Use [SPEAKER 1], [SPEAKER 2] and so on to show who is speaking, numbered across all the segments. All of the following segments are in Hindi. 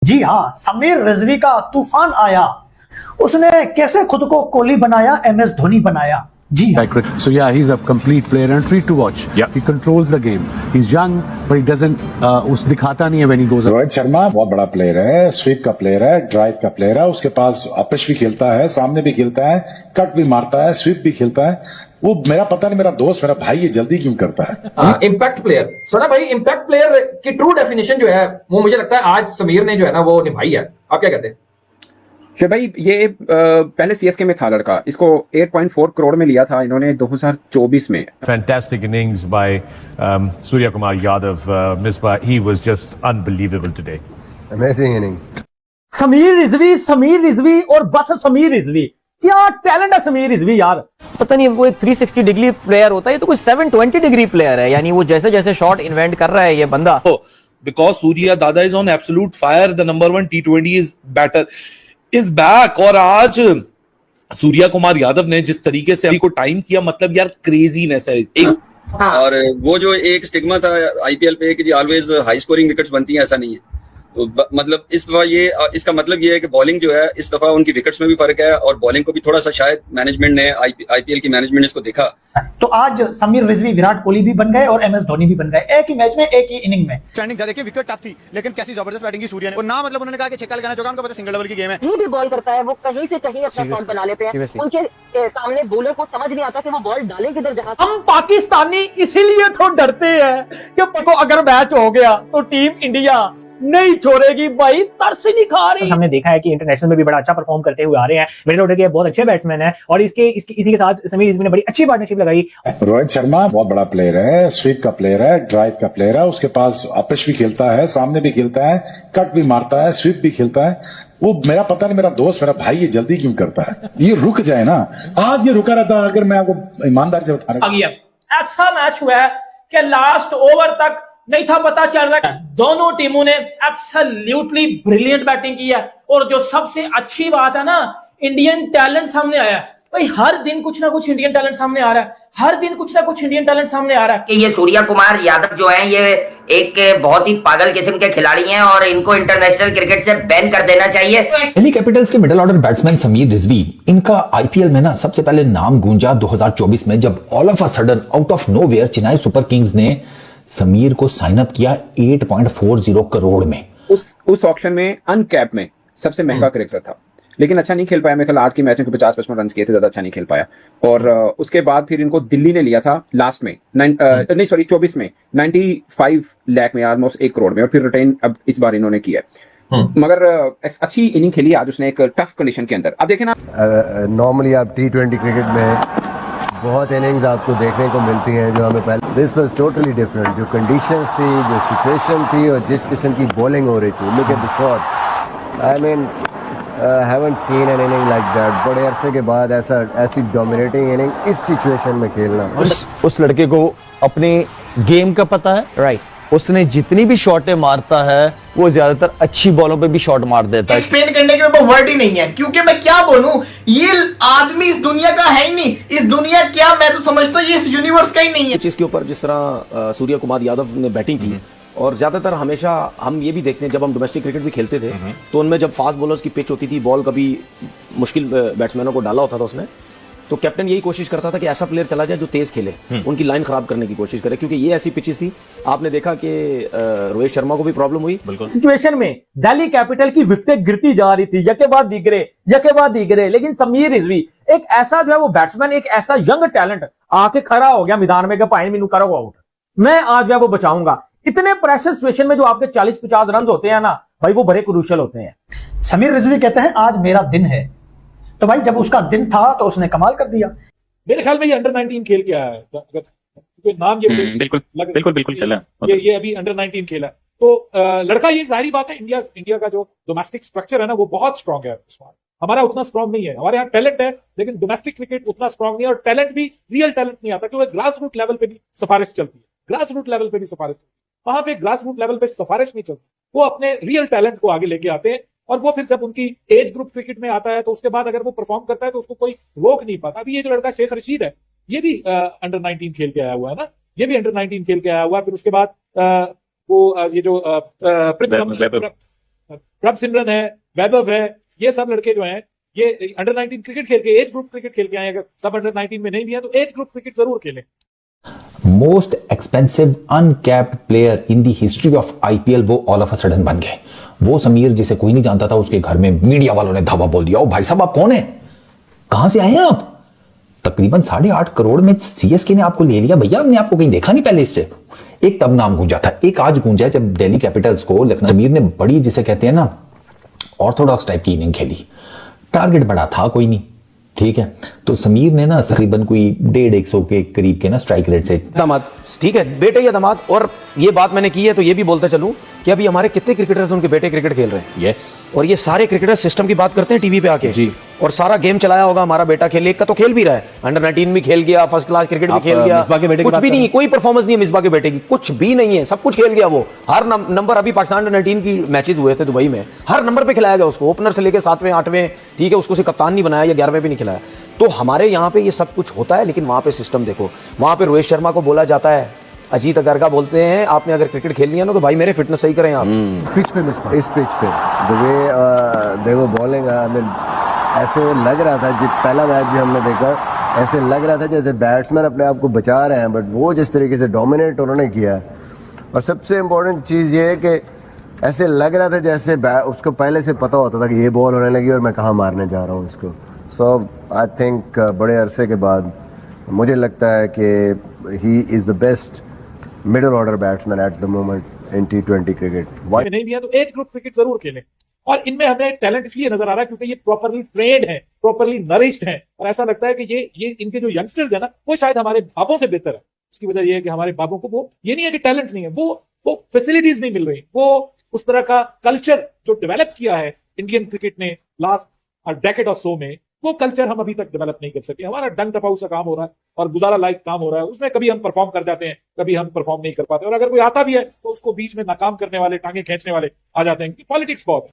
[SPEAKER 1] जी हाँ, समीर रिजवी का तूफान आया। उसने कैसे खुद को कोहली बनाया, MS धोनी बनाया। जी हाँ।
[SPEAKER 2] So yeah, he's a complete player and treat to watch.
[SPEAKER 3] Yeah.
[SPEAKER 2] He controls the game. He's young, but he doesn't उस दिखाता नहीं है when he goes.
[SPEAKER 4] Rohit Sharma बहुत बड़ा प्लेयर है, स्वीप का प्लेयर है, ड्राइव का प्लेयर है, उसके पास अपिश भी खेलता है, सामने भी खेलता है, कट भी मारता है, स्वीप भी खेलता है। वो मेरा पता नहीं, मेरा दोस्त, मेरा भाई ये जल्दी क्यों करता है।
[SPEAKER 5] इम्पैक्ट प्लेयर सोना भाई, इम्पैक्ट प्लेयर की ट्रू डेफिनेशन जो है वो मुझे लगता है आज समीर ने जो है ना वो निभाई है। आप क्या कहते हैं?
[SPEAKER 3] कि भाई ये पहले सीएसके में था लड़का, इसको 8.4 करोड़ में लिया था इन्होंने 2024 में।
[SPEAKER 6] Fantastic innings by Surya Kumar Yadav, Misbah. He was just unbelievable today.
[SPEAKER 7] Amazing inning.
[SPEAKER 1] Sameer Rizvi और बस समीर रिजवी, क्या टैलेंट है समीर रिजवी यार।
[SPEAKER 8] पता नहीं वो एक 360 डिग्री प्लेयर होता है, ये तो कोई 720 डिग्री प्लेयर है। यानी वो जैसे जैसे शॉट इन्वेंट कर रहा है ये बंदा।
[SPEAKER 9] Because Surya Dada is on absolute fire, the number one T20 is batter is back। और आज सूर्या कुमार यादव ने जिस तरीके से को टाइम किया, मतलब यार क्रेजीनेस है एक।
[SPEAKER 10] और वो जो एक स्टिग्मा था आईपीएल पे कि जी ऑलवेज हाई स्कोरिंग विकेट्स बनती हैं, ऐसा नहीं है। तो मतलब इस दफा ये इसका मतलब ये है कि बॉलिंग जो है इस दफा उनकी विकेट्स में भी फर्क है और बॉलिंग को भी थोड़ा सा शायद मैनेजमेंट ने आईपीएल की मैनेजमेंट ने इसको देखा।
[SPEAKER 1] तो आज समीर रिजवी विराट कोहली भी बन गए और MS धोनी भी बन गए, एक ही मैच में, एक ही इनिंग में।
[SPEAKER 7] स्टैंडिंग था, देखिए विकेट टफ थी, लेकिन कैसी जबरदस्त बैटिंग की सूर्या ने। और ना मतलब उन्होंने कहा कि छक्का लगाना चाहिए, उनको पता सिंगल डबल की गेम है।
[SPEAKER 11] जो भी बॉल करता है वो कहीं से कहीं अपना शॉट बना लेते हैं। उनके सामने बॉलर को समझ नहीं आता कि वो बॉल डालें किधर। जहां
[SPEAKER 1] हम पाकिस्तानी इसीलिए तो डरते हैं कि अगर मैच हो गया तो टीम इंडिया नहीं छोड़ेगी भाई, तरस नहीं खा रही। हमने देखा है कि इंटरनेशनल में भी बड़ा अच्छा परफॉर्म करते हुए आ रहे हैं। मिडिल ऑर्डर के बहुत अच्छे बैट्समैन हैं और इसी के साथ समीर रिजवी ने बड़ी अच्छी पार्टनरशिप लगाई।
[SPEAKER 4] रोहित शर्मा बहुत बड़ा प्लेयर है, स्वीप का प्लेयर है, ड्राइव का प्लेयर है, उसके पास अपिश भी खेलता है, सामने भी खेलता है, कट भी मारता है, स्वीप भी खेलता है। वो मेरा पता नहीं, मेरा दोस्त, मेरा भाई ये जल्दी क्यों करता है। ये रुक जाए ना, आज ये रुका रहता। अगर मैं आपको ईमानदारी से बता रहा हूं,
[SPEAKER 5] ऐसा मैच हुआ है कि लास्ट ओवर तक नहीं था पता चल रहा है। दोनों टीमों ने एब्सोल्युटली ब्रिलियंट बैटिंग की है और जो सबसे अच्छी बात है ना, इंडियन टैलेंट सामने आया है भाई। हर दिन कुछ ना कुछ इंडियन टैलेंट सामने आ रहा है, हर दिन कुछ ना कुछ इंडियन टैलेंट सामने आ रहा है।
[SPEAKER 11] कि ये सूर्या कुमार यादव जो है ये एक बहुत ही पागल किस्म के खिलाड़ी हैं और इनको इंटरनेशनल क्रिकेट से बैन कर देना चाहिए।
[SPEAKER 12] दिल्ली कैपिटल्स के middle order batsman Sameer Rizvi, इनका आईपीएल में ना सबसे पहले नाम गूंजा 2024 में, जब all of a sudden out of nowhere Chennai super Kings ने समीर को साइन अप किया 8.40 करोड़ में।
[SPEAKER 3] उस ऑक्शन में अनकैप में सबसे महंगा क्रिकेटर था, लेकिन अच्छा नहीं खेल पाया। मेरे ख्याल 8 की मैच में 50-55 रन किए थे, ज्यादा अच्छा नहीं खेल पाया। और उसके बाद फिर इनको दिल्ली ने लिया था लास्ट में 24 में 95 लाख में, ऑलमोस्ट 1 करोड़ में, और फिर रिटेन अब इस बार इन्होंने किया। मगर अच्छी इनिंग खेली आज उसने एक टफ कंडीशन के अंदर। अब देखें ना,
[SPEAKER 7] नॉर्मली आप T20 क्रिकेट में बहुत इनिंग्स आपको देखने को मिलती हैं जो हमें पहले। This was totally different. जो कंडीशंस थी, जो सिचुएशन थी और जिस किस्म की बॉलिंग हो रही थी, look at the shots. I mean haven't seen an inning like that. बड़े अरसे के बाद ऐसी डोमिनेटिंग इनिंग इस सिचुएशन में खेलना।
[SPEAKER 13] उस लड़के को अपने गेम का पता है, राइट। उसने जितनी भी शॉटें मारता है वो ज्यादातर अच्छी बॉलों पे भी शॉट मार देता है।
[SPEAKER 14] एक्सप्लेन करने के मेरे वर्ड ही नहीं है, क्योंकि मैं क्या बोलूं, ये आदमी इस दुनिया का है ही नहीं। इस दुनिया क्या, मैं तो समझता हूँ ये इस यूनिवर्स का ही नहीं है।
[SPEAKER 15] इसके ऊपर जिस तरह सूर्या कुमार यादव ने बैटिंग की, और ज्यादातर हमेशा हम ये भी देखते हैं जब हम डोमेस्टिक क्रिकेट भी खेलते थे तो उनमें जब फास्ट बॉलर्स की पिच होती थी, बॉल कभी मुश्किल बैट्समैनों को डाला होता था उसने, तो कैप्टन यही कोशिश करता था कि ऐसा प्लेयर चला जाए जो तेज खेले, उनकी लाइन खराब करने की कोशिश करे, क्योंकि ये ऐसी पिचेस थी। आपने देखा कि रोहित शर्मा को भी प्रॉब्लम हुई।
[SPEAKER 1] सिचुएशन में दिल्ली कैपिटल की विकेटें गिरती जा रही थी, यके बाद दिगरे, लेकिन समीर रिजवी एक ऐसा जो है वो बैट्समैन, एक ऐसा यंग टैलेंट आके खड़ा हो गया मैदान में कि भाई मैनू करो आउट, मैं आज जो है वो बचाऊंगा। इतने प्रेशर सिचुएशन में जो आपके 40-50 रन होते हैं ना भाई, वो बड़े क्रूशियल होते हैं। समीर रिजवी कहते हैं आज मेरा दिन है, तो भाई जब उसका दिन था तो उसने कमाल कर दिया।
[SPEAKER 5] मेरे ख्याल में ये अंडर 19 खेल के आया है, अगर नाम ये
[SPEAKER 3] बिल्कुल खेला
[SPEAKER 5] ये अभी अंडर 19 खेला। तो लड़का, ये जाहिर बात है, इंडिया का जो डोमेस्टिक स्ट्रक्चर है ना वो बहुत स्ट्रांग है। हमारा उतना स्ट्रांग नहीं है। हमारे यहाँ टैलेंट है लेकिन डोमेस्टिक क्रिकेट उतना स्ट्रांग नहीं है, और टैलेंट भी रियल टैलेंट नहीं आता, क्योंकि ग्रास रूट लेवल पे भी सिफारिश चलती है। ग्रास रूट लेवल पे भी सिफारिश, वहां पे ग्रास रूट लेवल पे सिफारिश नहीं चलती, वो अपने रियल टैलेंट को आगे लेके आते हैं। और वो फिर जब उनकी एज ग्रुप क्रिकेट में आता है तो उसके बाद अगर वो परफॉर्म करता है तो उसको कोई रोक नहीं पाता। अभी ये जो लड़का शेख रशीद है, ये भी अंडर 19 खेल के आया हुआ है ना, ये भी अंडर 19 खेल के आया हुआ है। फिर उसके बाद वो ये जो प्रभ सिमरन है, वैभव है, ये सब लड़के जो हैं ये अंडर 19 क्रिकेट खेल के, एज ग्रुप क्रिकेट खेल के आए। अगर सब अंडर 19 में नहीं भी है तो एज ग्रुप क्रिकेट जरूर खेलें।
[SPEAKER 12] Most expensive uncapped player in the history of IPL वो ऑल ऑफ अ सडन बन गए। वो समीर जिसे कोई नहीं जानता था, उसके घर में मीडिया वालों ने धावा बोल दिया, ओ भाई साहब आप कौन है, कहां से आए हैं आप? तकरीबन 8.5 करोड़ में सीएसके ने आपको ले लिया भैया, हमने आपको कहीं देखा नहीं पहले इससे। एक तब नाम गूंजा था, एक आज गूंजा जब दिल्ली कैपिटल्स को लखनऊ समीर ने बड़ी जिसे कहते हैं ना ऑर्थोडॉक्स टाइप की इनिंग खेली। टारगेट बड़ा था कोई नहीं, ठीक है, तो समीर ने ना तकरीबन कोई 150 के करीब के ना स्ट्राइक रेट से
[SPEAKER 15] दामाद, ठीक है बेटे या दामाद। और ये बात मैंने की है तो ये भी बोलते चलूं कि अभी हमारे कितने क्रिकेटर्स उनके बेटे क्रिकेट खेल रहे हैं।
[SPEAKER 9] यस।
[SPEAKER 15] और ये सारे क्रिकेटर सिस्टम की बात करते हैं टीवी पे आके जी, और सारा गेम चलाया होगा हमारा बेटा खेल, एक का तो खेल भी रहा है, अंडर 19 भी खेल गया, फर्स्ट क्लास क्रिकेट भी खेल गया,
[SPEAKER 9] मिसबा के बेटे की
[SPEAKER 15] कुछ
[SPEAKER 9] बात
[SPEAKER 15] भी
[SPEAKER 9] कर
[SPEAKER 15] नहीं, कोई परफॉर्मेंस नहीं है मिसबा के बेटे की, कुछ भी नहीं है, सब कुछ खेल गया वो। हर नंबर, अभी पाकिस्तान अंडर 19 की मैचेस हुए थे दुबई में, हर नंबर पे खिलाया गया उसको, ओपनर से लेकर 7वें 8वें, ठीक है, उसको कप्तान नहीं बनाया या 11वें भी नहीं खिलाया। तो हमारे यहाँ पे ये सब कुछ होता है, लेकिन वहां पे सिस्टम देखो, वहां पे रोहित शर्मा को बोला जाता है, अजीत अगरगा बोलते हैं आपने अगर क्रिकेट खेलनी है ना तो भाई मेरे फिटनेस सही करें आप।
[SPEAKER 7] इस पिच पे the way they were bowling, I mean ऐसे लग रहा था, जिस पहला मैच भी हमने देखा, ऐसे लग रहा था जैसे बैट्समैन अपने आप को बचा रहे हैं, बट वो जिस तरीके से डोमिनेट उन्होंने किया। और सबसे इम्पोर्टेंट चीज़ ये है कि ऐसे लग रहा था जैसे उसको पहले से पता होता था कि ये बॉल होने लगी और मैं कहाँ मारने जा रहा हूँ इसको। सो आई थिंक बड़े अरसे के बाद मुझे लगता है कि he is the best middle order batsman at the moment in T20 cricket.
[SPEAKER 5] नहीं भी है तो एज ग्रुप क्रिकेट जरूर खेलें। और इनमें हमें टैलेंट इसलिए नजर आ रहा है क्योंकि ये प्रॉपरली ट्रेन्ड है, प्रॉपरली नरिश्ड है, और ऐसा लगता है कि ये इनके जो यंगस्टर्स है ना वो शायद हमारे बापों से बेहतर है। उसकी वजह ये है कि हमारे बापों को वो ये नहीं है कि टैलेंट नहीं है, वो फैसिलिटीज नहीं मिल रही, वो उस तरह का कल्चर जो डेवलप किया है इंडियन क्रिकेट ने लास्ट डेकेड और सो में, वो कल्चर हम अभी तक डेवलप नहीं कर सके। हमारा डंग टपाऊ सा काम हो रहा है और गुजारा लाइक काम हो रहा है, उसमें कभी हम परफॉर्म कर जाते हैं, कभी हम परफॉर्म नहीं कर पाते, और अगर कोई आता भी है तो उसको बीच में नाकाम करने वाले, टांगे खींचने वाले आ जाते हैं, क्योंकि पॉलिटिक्स बहुत है।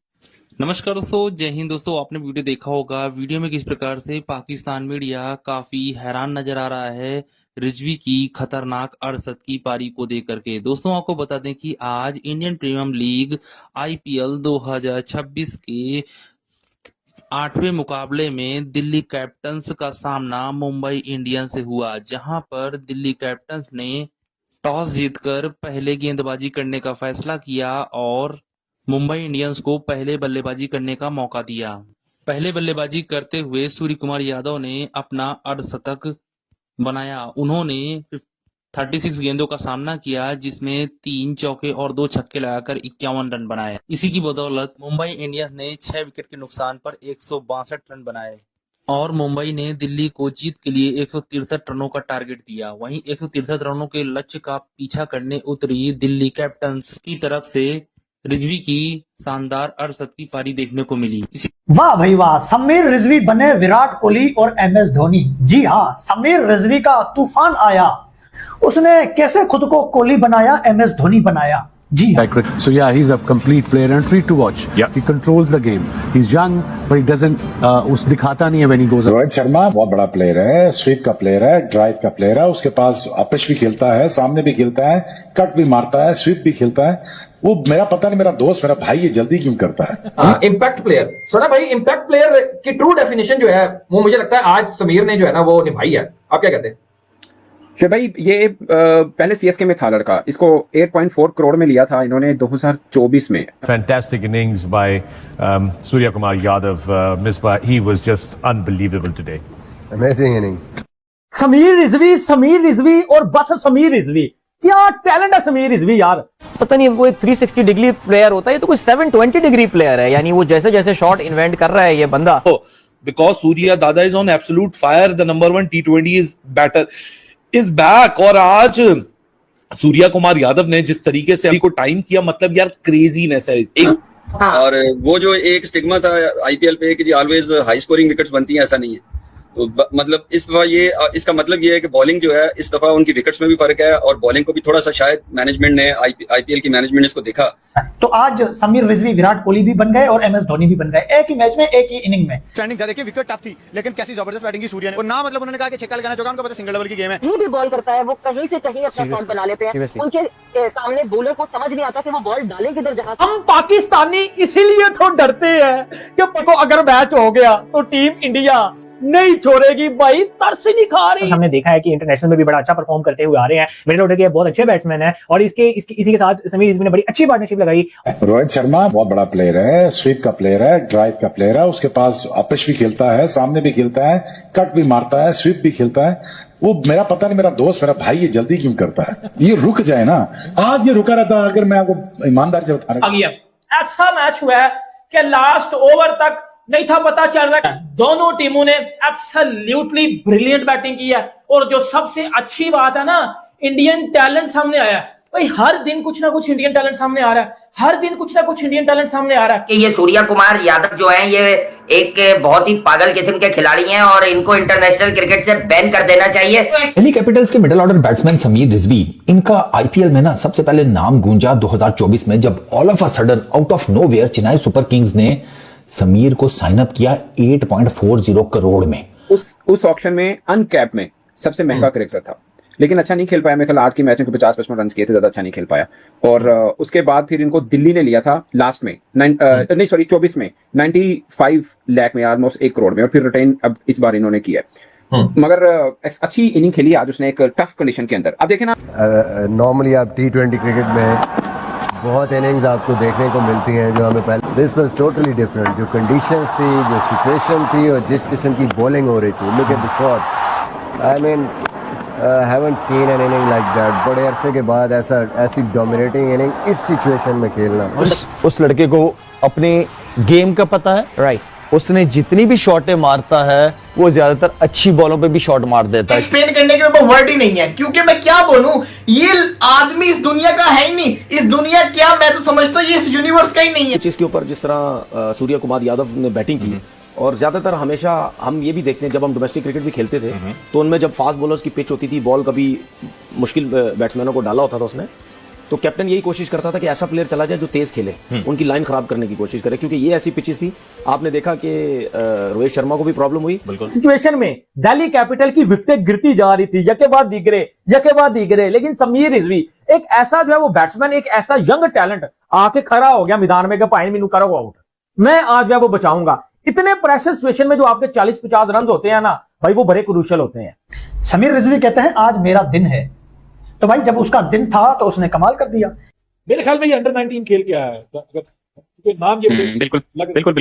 [SPEAKER 16] नमस्कार दोस्तों, जय हिंद दोस्तों। आपने वीडियो देखा होगा, वीडियो में किस प्रकार से पाकिस्तान मीडिया काफी हैरान नजर आ रहा है रिजवी की खतरनाक 68 की पारी को देख करके। दोस्तों आपको बता दें कि आज इंडियन प्रीमियर लीग IPL 2026 के 8वें मुकाबले में दिल्ली कैपिटल्स का सामना मुंबई इंडियंस से हुआ, जहां पर दिल्ली कैपिटल्स ने टॉस जीतकर पहले गेंदबाजी करने का फैसला किया और मुंबई इंडियंस को पहले बल्लेबाजी करने का मौका दिया। पहले बल्लेबाजी करते हुए सूर्य कुमार यादव ने अपना अर्धशतक बनाया। उन्होंने 36 गेंदों का सामना किया, जिसमें 3 चौके और 2 छक्के लगाकर 51 रन बनाए। इसी की बदौलत मुंबई इंडियंस ने 6 विकेट के नुकसान पर 162 रन बनाए और मुंबई ने दिल्ली को जीत के लिए 163 रनों का टारगेट दिया। वहीं 163 रनों के लक्ष्य का पीछा करने उतरी दिल्ली कैपिटल्स की तरफ से रिजवी की शानदार 68 की पारी देखने को मिली।
[SPEAKER 17] वाह भाई वाह, समीर रिजवी बने विराट कोहली और MS धोनी। जी हाँ, समीर रिजवी का तूफान आया, उसने कैसे खुद को कोहली बनाया, MS धोनी बनाया। जी हाँ।
[SPEAKER 2] So yeah, he's a complete player and treat to watch. Yeah. He controls the game. He's young, but he doesn't उस दिखाता नहीं है when he goes.
[SPEAKER 4] Rohit Sharma बहुत बड़ा प्लेयर है, स्वीप का प्लेयर है, ड्राइव का प्लेयर है, उसके पास अपिश भी खेलता है, सामने भी खेलता है, कट भी मारता है, स्वीप भी खेलता है। वो मेरा पता नहीं, मेरा दोस्त, मेरा भाई, ये जल्दी क्यों करता है।
[SPEAKER 18] इम्पैक्ट प्लेयर सोना भाई, इम्पैक्ट प्लेयर की ट्रू डेफिनेशन जो है वो मुझे लगता है आज समीर ने जो है ना वो निभाई है। आप क्या कहते हैं?
[SPEAKER 3] फिर भाई ये पहले CSK में था लड़का, इसको 8.4 करोड़ में लिया था इन्होंने 2024 में।
[SPEAKER 6] Fantastic innings by Surya Kumar Yadav, Misbah. He was just unbelievable today.
[SPEAKER 7] Amazing inning.
[SPEAKER 1] Sameer Rizvi और बस समीर रिजवी, क्या टैलेंट है समीर रिजवी यार।
[SPEAKER 8] पता नहीं वो एक 360 डिग्री प्लेयर होता है, ये तो कोई 720 डिग्री प्लेयर है। यानी वो जैसे जैसे शॉट इन्वेंट कर रहा है ये बंदा।
[SPEAKER 9] Because Surya Dada is on absolute fire, the number 1 T20 is back। और आज सूर्या कुमार यादव ने जिस तरीके से अभी को टाइम किया, मतलब यार क्रेजीनेस है।
[SPEAKER 10] और वो जो एक स्टिग्मा था IPL पे कि ऑलवेज हाई स्कोरिंग विकेट्स बनती हैं, ऐसा नहीं है। तो मतलब इस दफा ये इसका मतलब ये है कि बॉलिंग जो है इस दफा उनकी विकेट्स में भी फर्क है और बॉलिंग को भी थोड़ा सा शायद मैनेजमेंट ने आईपीएल की मैनेजमेंट ने इसको देखा।
[SPEAKER 17] तो आज समीर रिजवी विराट कोहली भी बन गए और एमएस धोनी भी बन गए, एक ही मैच में एक ही इनिंग में।
[SPEAKER 19] स्टैंडिंग था, देखिए विकेट टफ थी लेकिन कैसी जबरदस्त बैटिंग की सूर्या ने। और ना मतलब उन्होंने कहा कि छक्का लगाना, जो उनको पता सिंगल लेवल की गेम है।
[SPEAKER 20] जो भी बॉल करता है वो कहीं से कहीं अपना शॉट बना लेते हैं, उनके सामने बॉलर को समझ नहीं आता कि वो बॉल डालें किधर। जहां
[SPEAKER 1] हम पाकिस्तानी इसीलिए तो डरते हैं कि अगर मैच हो गया तो टीम इंडिया नहीं छोड़ेगी भाई, तरस नहीं खा रही।
[SPEAKER 21] हमने देखा है कि इंटरनेशनल में भी बड़ा अच्छा परफॉर्म करते हुए आ रहे हैं, मिडिल ऑर्डर के बहुत अच्छे बैट्समैन हैं और इसी के साथ समीर रिजवी ने बड़ी अच्छी पार्टनरशिप लगाई।
[SPEAKER 4] रोहित शर्मा बहुत बड़ा प्लेयर है, स्वीप का प्लेयर है, ड्राइव का प्लेयर है, उसके पास अपिश भी खेलता है, सामने भी खेलता है, कट भी मारता है, स्वीप भी खेलता है। वो मेरा पता नहीं, मेरा दोस्त, मेरा भाई, ये जल्दी क्यों करता है? ये रुक जाए ना, आज ये रुका रहता। अगर मैं आपको ईमानदारी से बता रहा हूं,
[SPEAKER 22] ऐसा मैच हुआ है कि लास्ट ओवर तक नहीं था पता चल रहा है। दोनों टीमों ने एब्सोल्युटली ब्रिलियंट बैटिंग की है और जो सबसे अच्छी बात है ना, इंडियन टैलेंट सामने आया है भाई। हर दिन कुछ ना कुछ इंडियन टैलेंट सामने आ रहा है, हर दिन कुछ ना कुछ इंडियन टैलेंट सामने आ रहा है।
[SPEAKER 11] कि ये सूर्या कुमार यादव जो है ये एक बहुत ही पागल किस्म के खिलाड़ी हैं और इनको इंटरनेशनल क्रिकेट से बैन कर देना चाहिए।
[SPEAKER 12] दिल्ली कैपिटल्स के middle order batsman Sameer Rizvi, इनका आईपीएल में ना सबसे पहले नाम गूंजा 2024 में, जब all of a sudden out of nowhere Chennai super Kings ने समीर को साइन अप किया 8.40 करोड़ में।
[SPEAKER 3] उस ऑक्शन में अनकैप में सबसे महंगा क्रिकेटर था, लेकिन अच्छा नहीं खेल पाया। मैं कल 8 की मैच में 50-55 रन किए थे, ज्यादा अच्छा नहीं खेल पाया। और उसके बाद फिर इनको दिल्ली ने लिया था लास्ट में 24 में 95 लाख में, ऑलमोस्ट 1 करोड़ में, और फिर रिटेन अब इस बार इन्होंने किया। मगर अच्छी इनिंग खेली आज उसने एक टफ कंडीशन के अंदर। अब देखें ना,
[SPEAKER 7] नॉर्मली आप T20 क्रिकेट में बहुत इनिंग्स आपको देखने को मिलती हैं जो हमें पहले। दिस वाज टोटली डिफरेंट, जो कंडीशंस थी, जो सिचुएशन थी और जिस किस्म की बॉलिंग हो रही थी। Look at the shots, I mean haven't seen an inning like that. बड़े अरसे के बाद ऐसी डोमिनेटिंग इनिंग इस सिचुएशन में खेलना।
[SPEAKER 13] उस लड़के को अपनी गेम का पता है, राइट। उसने जितनी भी शॉटें मारता है वो ज्यादातर अच्छी बॉलों पे भी शॉट मार देता है।
[SPEAKER 14] एक्सप्लेन करने के ऊपर वर्ड ही नहीं है, क्योंकि मैं क्या बोलूं, ये आदमी इस दुनिया का है ही नहीं। इस दुनिया क्या, मैं तो समझता हूं ये इस यूनिवर्स का ही नहीं है।
[SPEAKER 15] चीज के ऊपर जिस तरह सूर्या कुमार यादव ने बैटिंग की, और ज्यादातर हमेशा हम ये भी देखते हैं, जब हम डोमेस्टिक क्रिकेट भी खेलते थे तो उनमें जब फास्ट बॉलर्स की पिच होती थी, बॉल कभी मुश्किल बैट्समैनों को डाला होता था उसने, तो कैप्टन यही कोशिश करता था कि ऐसा प्लेयर चला जाए जो तेज खेले, उनकी लाइन खराब करने की कोशिश करे, क्योंकि ये ऐसी पिचेस थी। आपने देखा कि रोहित शर्मा को भी प्रॉब्लम हुई।
[SPEAKER 1] सिचुएशन में दिल्ली कैपिटल की विकेटें गिरती जा रही थी, यके बाद दिगरे, लेकिन समीर रिजवी एक ऐसा जो है वो बैट्समैन, एक ऐसा यंग टैलेंट आके खड़ा हो गया मैदान में कि भाई मैनू करो आउट, मैं आज जो है वो बचाऊंगा। इतने प्रेशर सिचुएशन में जो आपके 40-50 रन होते हैं ना भाई, वो बड़े क्रूशियल होते हैं।
[SPEAKER 17] समीर रिजवी कहते हैं आज मेरा दिन है, तो भाई जब उसका दिन था तो उसने कमाल कर दिया।
[SPEAKER 5] मेरे ख्याल में ये अंडर 19 खेल के आया है, अगर नाम ये बिल्कुल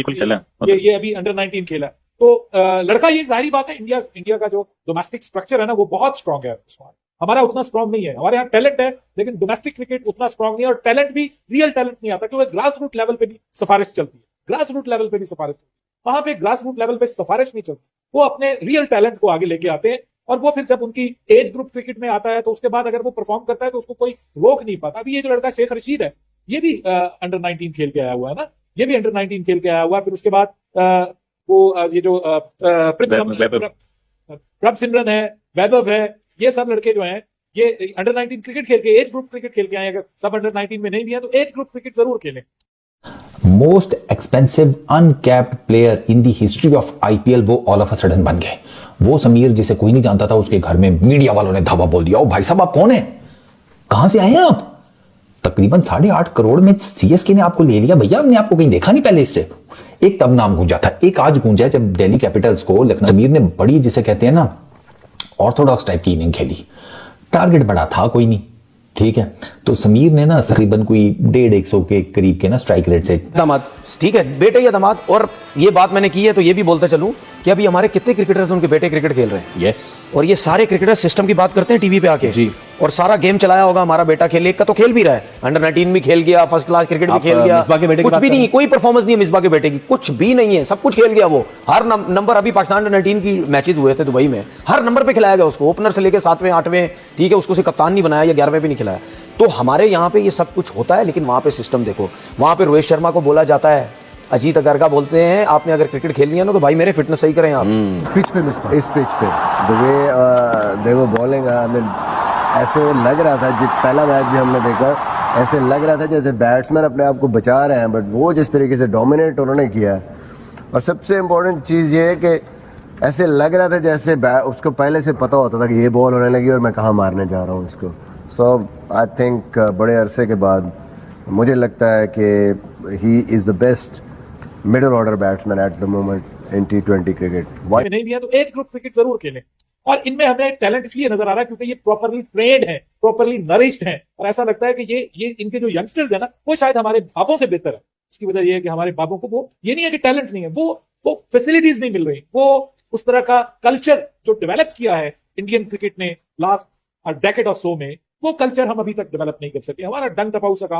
[SPEAKER 5] खेला, ये अभी अंडर 19 खेला, तो लड़का, ये जाहिर बात है, इंडिया का जो डोमेस्टिक स्ट्रक्चर है ना वो बहुत स्ट्रांग है। हमारा उतना स्ट्रांग नहीं है, हमारे यहाँ टैलेंट है लेकिन डोमेस्टिक क्रिकेट उतना स्ट्रांग नहीं है, और टैलेंट भी रियल टैलेंट नहीं आता, क्योंकि ग्रास रूट लेवल पे भी सिफारिश चलती है। ग्रास रूट लेवल पे भी सिफारिश, वहां पे ग्रास रूट लेवल पे सिफारिश नहीं चलती, वो अपने रियल टैलेंट को आगे लेके आते हैं। और वो फिर जब उनकी एज ग्रुप क्रिकेट में आता है तो उसके बाद अगर वो परफॉर्म करता है तो उसको कोई रोक नहीं पाता। अभी ये जो लड़का शेख रशीद है, ये भी अंडर 19 खेल के आया हुआ है ना, ये भी अंडर 19 खेल के आया हुआ है। फिर उसके बाद वो ये जो प्रभ सिमरन है, वैभव है, ये सब लड़के जो हैं ये अंडर 19 क्रिकेट खेल के, एज ग्रुप क्रिकेट खेल के आए। अगर सब अंडर 19 में नहीं भी है तो एज ग्रुप क्रिकेट जरूर खेलें।
[SPEAKER 12] Most expensive uncapped player in the history of IPL वो ऑल ऑफ अ सडन बन गए। वो समीर जिसे कोई नहीं जानता था, उसके घर में मीडिया वालों ने धावा बोल दिया, ओ भाई साहब आप कौन हैं, कहां से आए हैं आप? तकरीबन 8.5 करोड़ में सीएसके ने आपको ले लिया भैया, हमने आपको कहीं देखा नहीं पहले इससे। एक तब नाम गूंजा था, एक आज गूंजा जब दिल्ली कैपिटल्स को लखनऊ समीर ने बड़ी, जिसे कहते हैं ना ऑर्थोडॉक्स टाइप की इनिंग खेली। टारगेट बड़ा था कोई नहीं, ठीक है, तो समीर ने ना तकरीबन कोई 150 के करीब के ना स्ट्राइक रेट से।
[SPEAKER 15] दामाद ठीक है, बेटे या दामाद, और ये बात मैंने की है तो ये भी बोलता चलूं कि अभी हमारे कितने क्रिकेटर्स उनके बेटे क्रिकेट खेल रहे हैं।
[SPEAKER 9] यस,
[SPEAKER 15] और ये सारे क्रिकेटर सिस्टम की बात करते हैं टीवी पे आके जी, और सारा गेम चलाया होगा हमारा बेटा खेल, एक का तो खेल भी रहा है, अंडर 19 भी खेल गया, फर्स्ट क्लास क्रिकेट भी खेल गया, कुछ भी नहीं, कोई परफॉर्मेंस नहीं है मिसबा के बेटे की, कुछ भी नहीं है, सब कुछ खेल गया वो। हर नंबर, अभी पाकिस्तान अंडर 19 की मैचेस हुए थे दुबई में, हर नंबर पे खिलाया गया उसको, ओपनर से लेकर 7वें 8वें, ठीक है, उसको से कप्तान नहीं बनाया या 11वें भी नहीं खिलाया। तो हमारे यहाँ पे ये सब कुछ होता है, लेकिन वहां पे सिस्टम देखो, वहां पे रोहित शर्मा को बोला जाता है अजीत अगरगा बोलते हैं आपने अगर क्रिकेट खेलनी है ना तो भाई मेरे फिटनेस सही करें आप।
[SPEAKER 7] इस पिच पे the way they were bowling, I mean ऐसे लग रहा था, पहला मैच भी हमने देखा, ऐसे लग रहा था जैसे बैट्समैन अपने आप को बचा रहे हैं, बट वो जिस तरीके से डोमिनेट उन्होंने किया है। और सबसे इम्पोर्टेंट चीज़ ये है कि ऐसे लग रहा था जैसे उसको पहले से पता होता था कि ये बॉल होने लगी और मैं कहाँ मारने जा रहा हूँ इसको। सो आई थिंक बड़े अरसे के बाद मुझे लगता है कि he is the best middle order batsman at the moment in T20 cricket.
[SPEAKER 5] नहीं भी है तो एज ग्रुप क्रिकेट जरूर खेलें, और इनमें हमें टैलेंट इसलिए नजर आ रहा है क्योंकि ये प्रॉपरली ट्रेन्ड है, प्रॉपरली नरिश्ड है, और ऐसा लगता है कि ये इनके जो यंगस्टर्स है ना वो शायद हमारे बापों से बेहतर है। उसकी वजह ये है कि हमारे बापों को वो ये नहीं है कि टैलेंट नहीं है, वो फैसिलिटीज नहीं मिल रही, वो उस तरह का कल्चर जो डेवलप किया है इंडियन क्रिकेट ने लास्ट डेकेड और सो में, वो कल्चर हम अभी तक डेवलप नहीं कर सके। हमारा डंग टपाऊ सा काम